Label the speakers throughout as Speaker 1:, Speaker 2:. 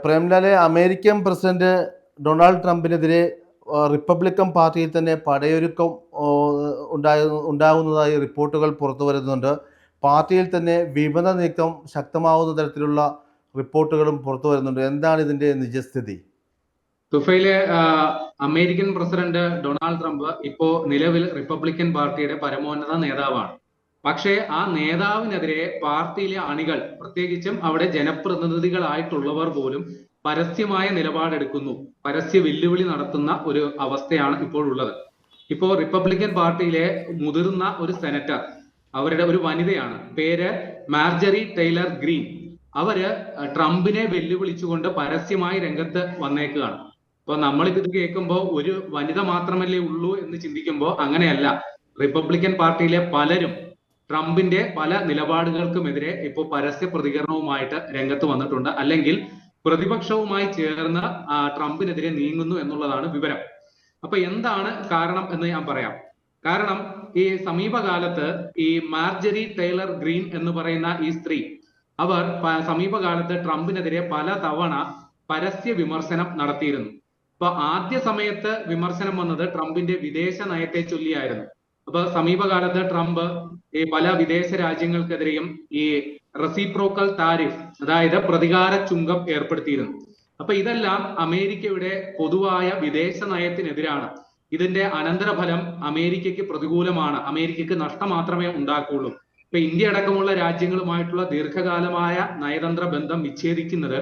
Speaker 1: പ്രേംലാലെ, American president Donald ട്രംപിനെതിരെ Republican പാർട്ടിയിൽ തന്നെ പടയൊരുക്കം ഉണ്ടാകുന്നതായി റിപ്പോർട്ടുകൾ പുറത്തു വരുന്നുണ്ട്. പാർട്ടിയിൽ തന്നെ വിമത നീക്കം ശക്തമാവുന്ന തരത്തിലുള്ള റിപ്പോർട്ടുകളും പുറത്തു വരുന്നുണ്ട്. എന്താണ് ഇതിന്റെ നിജസ്ഥിതി?
Speaker 2: തുഫയിലെ അമേരിക്കൻ പ്രസിഡന്റ് ഡൊണാൾഡ് ട്രംപ് ഇപ്പോ നിലവിൽ റിപ്പബ്ലിക്കൻ പാർട്ടിയുടെ പരമോന്നത നേതാവാണ്. പക്ഷേ ആ നേതാവിനെതിരെ പാർട്ടിയിലെ അണികൾ, പ്രത്യേകിച്ചും അവിടെ ജനപ്രതിനിധികളായിട്ടുള്ളവർ പോലും പരസ്യമായ നിലപാടെടുക്കുന്നു, പരസ്യ വെല്ലുവിളി നടത്തുന്ന ഒരു അവസ്ഥയാണ് ഇപ്പോഴുള്ളത്. ഇപ്പോ റിപ്പബ്ലിക്കൻ പാർട്ടിയിലെ മുതിർന്ന ഒരു സെനറ്റർ, അവരുടെ ഒരു വനിതയാണ്, പേര് മാർജറി ടൈലർ ഗ്രീൻ. അവര് ട്രംപിനെ വെല്ലുവിളിച്ചുകൊണ്ട് പരസ്യമായി രംഗത്ത് വന്നേക്കുകയാണ്. അപ്പൊ നമ്മളിപ്പോ ഇത് കേൾക്കുമ്പോൾ ഒരു വനിത മാത്രമല്ലേ ഉള്ളൂ എന്ന് ചിന്തിക്കുമ്പോൾ അങ്ങനെയല്ല. റിപ്പബ്ലിക്കൻ പാർട്ടിയിലെ പലരും ട്രംപിന്റെ പല നിലപാടുകൾക്കുമെതിരെ ഇപ്പോൾ പരസ്യ പ്രതികരണവുമായിട്ട് രംഗത്ത് വന്നിട്ടുണ്ട്, അല്ലെങ്കിൽ പ്രതിപക്ഷവുമായി ചേർന്ന് ട്രംപിനെതിരെ നീങ്ങുന്നു എന്നുള്ളതാണ് വിവരം. അപ്പൊ എന്താണ് കാരണം എന്ന് ഞാൻ പറയാം. കാരണം ഈ സമീപകാലത്ത് ഈ മാർജറി ടൈലർ ഗ്രീൻ എന്ന് പറയുന്ന ഈ സ്ത്രീ, അവർ സമീപകാലത്ത് ട്രംപിനെതിരെ പല തവണ പരസ്യ വിമർശനം നടത്തിയിരുന്നു. അപ്പൊ ആദ്യ സമയത്ത് വിമർശനം വന്നത് ട്രംപിന്റെ വിദേശ നയത്തെ ചൊല്ലിയായിരുന്നു. അപ്പൊ സമീപകാലത്ത് ട്രംപ് ഈ പല വിദേശ രാജ്യങ്ങൾക്കെതിരെയും ഈ റെസിപ്രോക്കൽ താരിഫ്, അതായത് പ്രതികാര ചുങ്കം ഏർപ്പെടുത്തിയിരുന്നു. അപ്പൊ ഇതെല്ലാം അമേരിക്കയുടെ പൊതുവായ വിദേശ നയത്തിനെതിരാണ്. ഇതിന്റെ അനന്തരഫലം അമേരിക്കയ്ക്ക് പ്രതികൂലമാണ്, അമേരിക്കയ്ക്ക് നഷ്ടം മാത്രമേ ഉണ്ടാക്കുകയുള്ളൂ. ഇപ്പൊ ഇന്ത്യ അടക്കമുള്ള രാജ്യങ്ങളുമായിട്ടുള്ള ദീർഘകാലമായ നയതന്ത്ര ബന്ധം വിച്ഛേദിക്കുന്നത്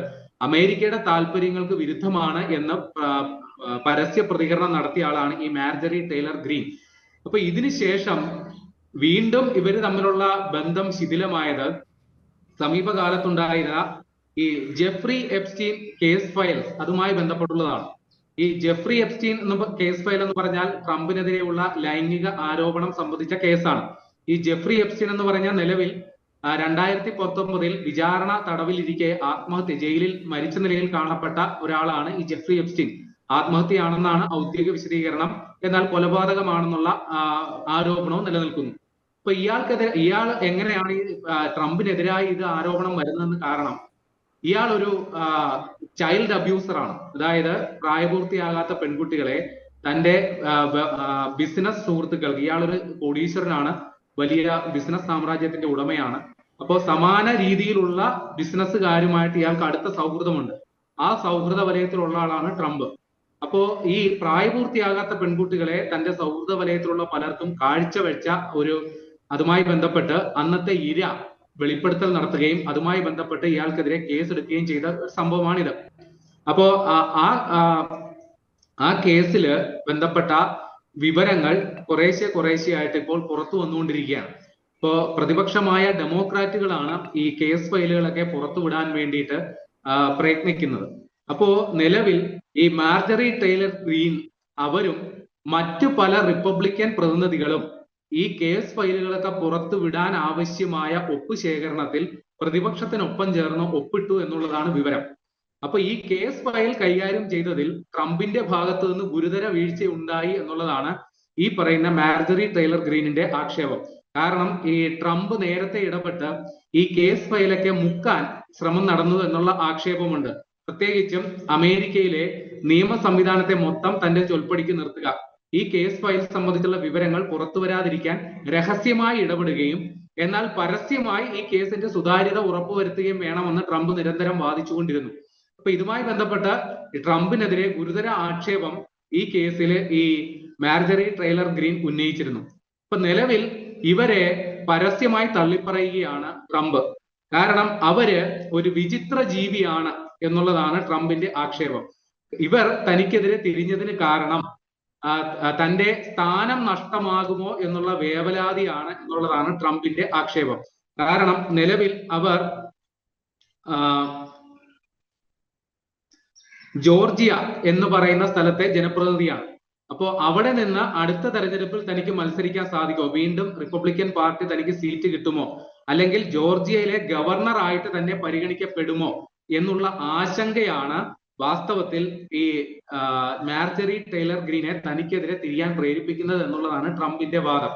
Speaker 2: അമേരിക്കയുടെ താല്പര്യങ്ങൾക്ക് വിരുദ്ധമാണ് എന്ന് പരസ്യ പ്രതികരണം നടത്തിയ ആളാണ് ഈ മാർജറി ടൈലർ ഗ്രീൻ. അപ്പൊ ഇതിനുശേഷം വീണ്ടും ഇവര് തമ്മിലുള്ള ബന്ധം ശിഥിലമായത് സമീപകാലത്തുണ്ടായിരുന്ന ഈ ജെഫ്രി എപ്സ്റ്റീൻ കേസ് ഫയൽസ് അതുമായി ബന്ധപ്പെട്ടുള്ളതാണ്. ഈ ജെഫ്രി എപ്സ്റ്റീൻ കേസ് ഫയൽ എന്ന് പറഞ്ഞാൽ ട്രംപിനെതിരെയുള്ള ലൈംഗിക ആരോപണം സംബന്ധിച്ച കേസാണ്. ഈ ജെഫ്രി എപ്സ്റ്റീൻ എന്ന് പറഞ്ഞാൽ നിലവിൽ 2019 വിചാരണ തടവിലിരിക്കെ ജയിലിൽ മരിച്ച നിലയിൽ കാണപ്പെട്ട ഒരാളാണ് ഈ ജെഫ്രി എപ്സ്റ്റീൻ. ആത്മഹത്യയാണെന്നാണ് ഔദ്യോഗിക വിശദീകരണം, എന്നാൽ കൊലപാതകമാണെന്നുള്ള ആരോപണവും നിലനിൽക്കുന്നു. അപ്പൊ ഇയാൾ എങ്ങനെയാണ് ഈ ട്രംപിനെതിരായി ഇത് ആരോപണം വരുന്നതെന്ന് കാരണം, ഇയാൾ ഒരു ചൈൽഡ് അബ്യൂസർ ആണ്. അതായത് പ്രായപൂർത്തിയാകാത്ത പെൺകുട്ടികളെ തന്റെ ബിസിനസ് സുഹൃത്തുക്കൾക്ക്, ഇയാളൊരു കോടീശ്വരനാണ്, വലിയ ബിസിനസ് സാമ്രാജ്യത്തിന്റെ ഉടമയാണ്. അപ്പോൾ സമാന രീതിയിലുള്ള ബിസിനസ്സുകാരുമായിട്ട് ഇയാൾക്ക് അടുത്ത സൗഹൃദമുണ്ട്. ആ സൗഹൃദ വലയത്തിലുള്ള ആളാണ് ട്രംപ്. അപ്പോ ഈ പ്രായപൂർത്തിയാകാത്ത പെൺകുട്ടികളെ തന്റെ സൗഹൃദ വലയത്തിലുള്ള പലർക്കും കാഴ്ചവെച്ച അതുമായി ബന്ധപ്പെട്ട് അന്നത്തെ ഇര വെളിപ്പെടുത്തൽ നടത്തുകയും അതുമായി ബന്ധപ്പെട്ട് ഇയാൾക്കെതിരെ കേസെടുക്കുകയും ചെയ്ത സംഭവമാണിത്. അപ്പോ ആ കേസിൽ ബന്ധപ്പെട്ട വിവരങ്ങൾ കുറേശ്ശെയായിട്ട് ഇപ്പോൾ പുറത്തു വന്നുകൊണ്ടിരിക്കുകയാണ്. ഇപ്പോ പ്രതിപക്ഷമായ ഡെമോക്രാറ്റുകളാണ് ഈ കേസ് ഫയലുകളൊക്കെ പുറത്തുവിടാൻ വേണ്ടിയിട്ട് പ്രയത്നിക്കുന്നത്. അപ്പോ നിലവിൽ ഈ മാർജറി ടൈലർ ഗ്രീൻ അവരും മറ്റു പല റിപ്പബ്ലിക്കൻ പ്രതിനിധികളും ഈ കേസ് ഫയലുകളൊക്കെ പുറത്തു വിടാൻ ആവശ്യമായ ഒപ്പുശേഖരണത്തിൽ പ്രതിപക്ഷത്തിനൊപ്പം ചേർന്ന് ഒപ്പിട്ടു എന്നുള്ളതാണ് വിവരം. അപ്പൊ ഈ കേസ് ഫയൽ കൈകാര്യം ചെയ്തതിൽ ട്രംപിന്റെ ഭാഗത്തു നിന്ന് ഗുരുതര വീഴ്ച ഉണ്ടായി എന്നുള്ളതാണ് ഈ പറയുന്ന മാർജറി ടൈലർ ഗ്രീനിന്റെ ആക്ഷേപം. കാരണം ഈ ട്രംപ് നേരത്തെ ഇടപെട്ട് ഈ കേസ് ഫയലൊക്കെ മുക്കാൻ ശ്രമം നടന്നു എന്നുള്ള ആക്ഷേപമുണ്ട്. പ്രത്യേകിച്ചും അമേരിക്കയിലെ നിയമ സംവിധാനത്തെ മൊത്തം തന്റെ ചൊൽപ്പടിക്ക് നിർത്തുക, ഈ കേസ് ഫയൽ സംബന്ധിച്ചുള്ള വിവരങ്ങൾ പുറത്തു വരാതിരിക്കാൻ രഹസ്യമായി ഇടപെടുകയും എന്നാൽ പരസ്യമായി ഈ കേസിന്റെ സുതാര്യത ഉറപ്പുവരുത്തുകയും വേണമെന്ന് ട്രംപ് നിരന്തരം വാദിച്ചുകൊണ്ടിരുന്നു. അപ്പൊ ഇതുമായി ബന്ധപ്പെട്ട ട്രംപിനെതിരെ ഗുരുതര ആക്ഷേപം ഈ കേസിൽ ഈ മാർജറി ടൈലർ ഗ്രീൻ ഉന്നയിച്ചിരുന്നു. അപ്പൊ നിലവിൽ ഇവരെ പരസ്യമായി തള്ളിപ്പറയുകയാണ് ട്രംപ്. കാരണം അവര് ഒരു വിചിത്ര ജീവിയാണ് എന്നുള്ളതാണ് ട്രംപിന്റെ ആക്ഷേപം. ഇവർ തനിക്കെതിരെ തിരിഞ്ഞതിന് കാരണം തന്റെ സ്ഥാനം നഷ്ടമാകുമോ എന്നുള്ള വേവലാതിയാണ് എന്നുള്ളതാണ് ട്രംപിന്റെ ആക്ഷേപം. കാരണം നിലവിൽ അവർ ജോർജിയ എന്ന് പറയുന്ന സ്ഥലത്തെ ജനപ്രതിനിധിയാണ്. അപ്പോ അവിടെ നിന്ന് അടുത്ത തെരഞ്ഞെടുപ്പിൽ തനിക്ക് മത്സരിക്കാൻ സാധിക്കുമോ, വീണ്ടും റിപ്പബ്ലിക്കൻ പാർട്ടി തനിക്ക് സീറ്റ് കിട്ടുമോ, അല്ലെങ്കിൽ ജോർജിയയിലെ ഗവർണർ ആയിട്ട് തന്നെ പരിഗണിക്കപ്പെടുമോ എന്നുള്ള ആശങ്കയാണ് വാസ്തവത്തിൽ ഈ മാർജറി ടൈലർ ഗ്രീനെ തനിക്കെതിരെ തിരിയാൻ പ്രേരിപ്പിക്കുന്നത് എന്നുള്ളതാണ് ട്രംപിന്റെ വാദം.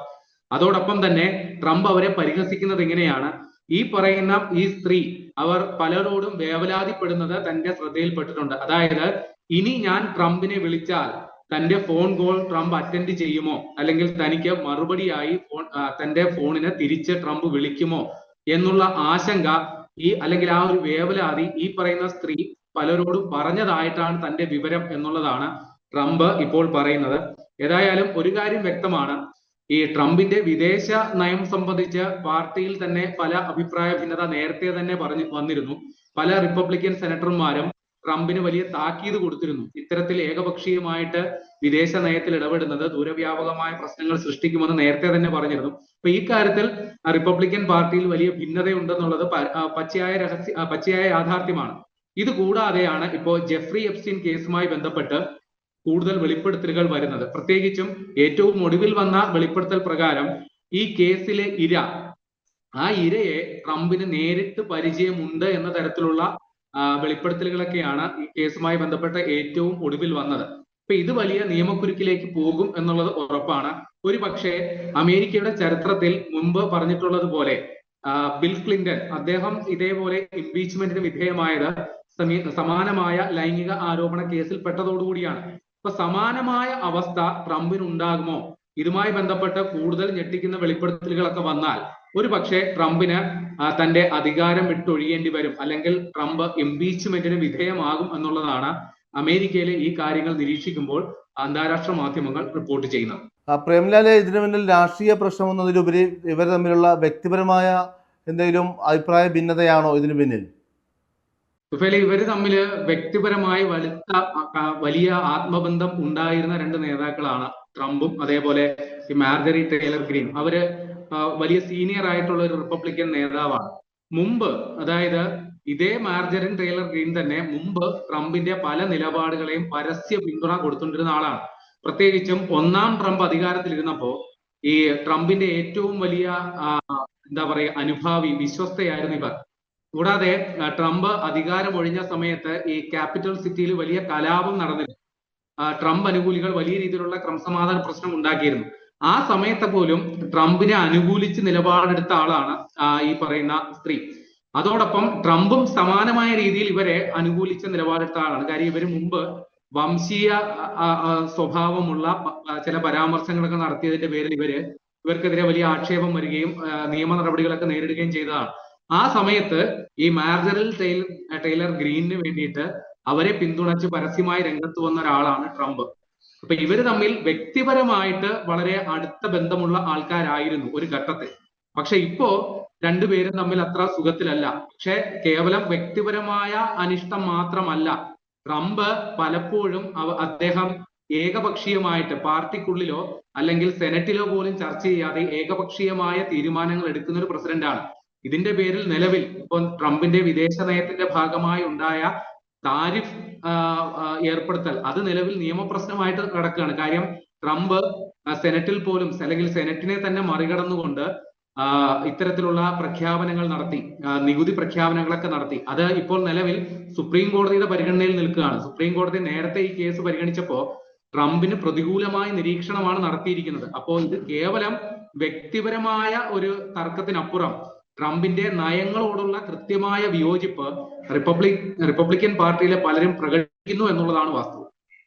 Speaker 2: അതോടൊപ്പം തന്നെ ട്രംപ് അവരെ പരിഹസിക്കുന്നത് എങ്ങനെയാണ്, ഈ പറയുന്ന ഈ സ്ത്രീ അവർ പലരോടും വേവലാതിപ്പെടുന്നത് തന്റെ ശ്രദ്ധയിൽപ്പെട്ടിട്ടുണ്ട്. അതായത് ഇനി ഞാൻ ട്രംപിനെ വിളിച്ചാൽ തന്റെ ഫോൺ കോൾ ട്രംപ് അറ്റൻഡ് ചെയ്യുമോ, അല്ലെങ്കിൽ തനിക്ക് മറുപടിയായി തന്റെ ഫോണിന് തിരിച്ച് ട്രംപ് വിളിക്കുമോ എന്നുള്ള ആശങ്ക അല്ലെങ്കിൽ ആ ഒരു വേവലാതി ഈ പറയുന്ന സ്ത്രീ പലരോടും പറഞ്ഞതായിട്ടാണ് തന്റെ വിവരം എന്നുള്ളതാണ് ട്രംപ് ഇപ്പോൾ പറയുന്നത്. ഏതായാലും ഒരു കാര്യം വ്യക്തമാണ്, ഈ ട്രംപിന്റെ വിദേശ നയം സംബന്ധിച്ച് പാർട്ടിയിൽ തന്നെ പല അഭിപ്രായ ഭിന്നത നേരത്തെ തന്നെ വന്നിരുന്നു. പല റിപ്പബ്ലിക്കൻ സെനറ്റർമാരും ട്രംപിന് വലിയ താക്കീത് കൊടുത്തിരുന്നു. ഇത്തരത്തിൽ ഏകപക്ഷീയമായിട്ട് വിദേശ നയത്തിൽ ഇടപെടുന്നത് ദൂരവ്യാപകമായ പ്രശ്നങ്ങൾ സൃഷ്ടിക്കുമെന്ന് നേരത്തെ തന്നെ പറഞ്ഞിരുന്നു. അപ്പൊ ഈ കാര്യത്തിൽ റിപ്പബ്ലിക്കൻ പാർട്ടിയിൽ വലിയ ഭിന്നതയുണ്ടെന്നുള്ളത് പച്ചയായ യാഥാർത്ഥ്യമാണ്. ഇത് കൂടാതെയാണ് ഇപ്പോ ജെഫ്രി എപ്സ്റ്റീൻ കേസുമായി ബന്ധപ്പെട്ട് കൂടുതൽ വെളിപ്പെടുത്തലുകൾ വരുന്നത്. പ്രത്യേകിച്ചും ഏറ്റവും ഒടുവിൽ വന്ന വെളിപ്പെടുത്തൽ പ്രകാരം ഈ കേസിലെ ആ ഇരയെ ട്രംപിന് നേരിട്ട് പരിചയമുണ്ട് എന്ന തരത്തിലുള്ള വെളിപ്പെടുത്തലുകളൊക്കെയാണ് ഈ കേസുമായി ബന്ധപ്പെട്ട ഏറ്റവും ഒടുവിൽ വന്നത്. അപ്പൊ ഇത് വലിയ നിയമക്കുരുക്കിലേക്ക് പോകും എന്നുള്ളത് ഉറപ്പാണ്. ഒരു പക്ഷേ അമേരിക്കയുടെ ചരിത്രത്തിൽ മുമ്പ് പറഞ്ഞിട്ടുള്ളത് പോലെ ബിൽ ക്ലിന്റൺ അദ്ദേഹം ഇതേപോലെ ഇംപീച്ച്മെന്റിന് വിധേയമായത് സമാനമായ ലൈംഗിക ആരോപണ കേസിൽ പെട്ടതോടുകൂടിയാണ്. അപ്പൊ സമാനമായ അവസ്ഥ ട്രംപിന് ഉണ്ടാകുമോ? ഇതുമായി ബന്ധപ്പെട്ട് കൂടുതൽ ഞെട്ടിക്കുന്ന വെളിപ്പെടുത്തലുകളൊക്കെ വന്നാൽ ഒരു പക്ഷേ ട്രംപിന് തന്റെ അധികാരം വിട്ടൊഴിയേണ്ടി വരും, അല്ലെങ്കിൽ ട്രംപ് ഇംപീച്ച്മെന്റിന് വിധേയമാകും എന്നുള്ളതാണ് അമേരിക്കയിലെ ഈ കാര്യങ്ങൾ നിരീക്ഷിക്കുമ്പോൾ അന്താരാഷ്ട്ര മാധ്യമങ്ങൾ റിപ്പോർട്ട് ചെയ്യുന്നത്.
Speaker 1: പ്രേംലാലെ, ഇതിനു മുന്നിൽ രാഷ്ട്രീയ പ്രശ്നം എന്നതിലുപരി ഇവർ തമ്മിലുള്ള വ്യക്തിപരമായ എന്തെങ്കിലും അഭിപ്രായ ഭിന്നതയാണോ ഇതിനു പിന്നിൽ?
Speaker 2: ഇവര് തമ്മില് വ്യക്തിപരമായി വലിയ ആത്മബന്ധം ഉണ്ടായിരുന്ന രണ്ട് നേതാക്കളാണ് ട്രംപും അതേപോലെ ഈ മാർജറി ടൈലർ ഗ്രീൻ. അവര് വലിയ സീനിയർ ആയിട്ടുള്ള ഒരു റിപ്പബ്ലിക്കൻ നേതാവാണ്. മുമ്പ്, അതായത് ഇതേ മാർജറിൻ ടൈലർ ഗ്രീൻ തന്നെ മുമ്പ് ട്രംപിന്റെ പല നിലപാടുകളെയും പരസ്യ പിന്തുണ കൊടുത്തുകൊണ്ടിരുന്ന ആളാണ്. പ്രത്യേകിച്ചും ഒന്നാം ട്രംപ് അധികാരത്തിലിരുന്നപ്പോ ഈ ട്രംപിന്റെ ഏറ്റവും വലിയ എന്താ പറയുക അനുഭാവി, വിശ്വസ്തയായിരുന്നു ഇവർ. കൂടാതെ ട്രംപ് അധികാരം ഒഴിഞ്ഞ സമയത്ത് ഈ ക്യാപിറ്റൽ സിറ്റിയിൽ വലിയ കലാപം നടന്നിരുന്നു. ട്രംപ് അനുകൂലികൾ വലിയ രീതിയിലുള്ള ക്രമസമാധാന പ്രശ്നം ഉണ്ടാക്കിയിരുന്നു. ആ സമയത്ത് പോലും ട്രംപിനെ അനുകൂലിച്ച് നിലപാടെടുത്ത ആളാണ് ഈ പറയുന്ന സ്ത്രീ. അതോടൊപ്പം ട്രംപും സമാനമായ രീതിയിൽ ഇവരെ അനുകൂലിച്ച് നിലപാടെടുത്ത ആളാണ്. കാര്യം ഇവര് മുമ്പ് വംശീയ സ്വഭാവമുള്ള ചില പരാമർശങ്ങളൊക്കെ നടത്തിയതിന്റെ പേരിൽ ഇവർക്കെതിരെ വലിയ ആക്ഷേപം വരികയും നിയമ നടപടികളൊക്കെ നേരിടുകയും ചെയ്തതാണ്. ആ സമയത്ത് ഈ മാർജറിൻ ടൈലർ ഗ്രീനിന് വേണ്ടിയിട്ട് അവരെ പിന്തുണച്ച് പരസ്യമായി രംഗത്ത് വന്ന ഒരാളാണ് ട്രംപ്. അപ്പൊ ഇവര് തമ്മിൽ വ്യക്തിപരമായിട്ട് വളരെ അടുത്ത ബന്ധമുള്ള ആൾക്കാരായിരുന്നു ഒരു ഘട്ടത്തിൽ. പക്ഷെ ഇപ്പോ രണ്ടുപേരും തമ്മിൽ അത്ര സുഖത്തിലല്ല. പക്ഷെ കേവലം വ്യക്തിപരമായ അനിഷ്ടം മാത്രമല്ല, ട്രംപ് പലപ്പോഴും അദ്ദേഹം ഏകപക്ഷീയമായിട്ട് പാർട്ടിക്കുള്ളിലോ അല്ലെങ്കിൽ സെനറ്റിലോ പോലും ചർച്ച ചെയ്യാതെ ഏകപക്ഷീയമായ തീരുമാനങ്ങൾ എടുക്കുന്ന ഒരു പ്രസിഡന്റാണ്. ഇതിന്റെ പേരിൽ നിലവിൽ ഇപ്പൊ ട്രംപിന്റെ വിദേശ നയത്തിന്റെ ഭാഗമായി ഉണ്ടായ താരിഫ് ഏർപ്പെടുത്തൽ അത് നിലവിൽ നിയമപ്രശ്നമായിട്ട് കിടക്കുകയാണ്. കാര്യം ട്രംപ് സെനറ്റിൽ പോലും, അല്ലെങ്കിൽ സെനറ്റിനെ തന്നെ മറികടന്നുകൊണ്ട് ഇത്തരത്തിലുള്ള പ്രഖ്യാപനങ്ങൾ നടത്തി, നികുതി പ്രഖ്യാപനങ്ങളൊക്കെ നടത്തി. അത് ഇപ്പോൾ നിലവിൽ സുപ്രീം കോടതിയുടെ പരിഗണനയിൽ നിൽക്കുകയാണ്. സുപ്രീം കോടതി നേരത്തെ ഈ കേസ് പരിഗണിച്ചപ്പോ ട്രംപിന് പ്രതികൂലമായ നിരീക്ഷണമാണ് നടത്തിയിരിക്കുന്നത്. അപ്പോൾ ഇത് കേവലം വ്യക്തിപരമായ ഒരു തർക്കത്തിനപ്പുറം ട്രംപിന്റെ നയങ്ങളോടുള്ള കൃത്യമായ വിയോജിപ്പ് റിപ്പബ്ലിക്കൻ പാർട്ടിയിലെ പലരും പ്രകടിപ്പിക്കുന്നു എന്നുള്ളതാണ് വാസ്തവം.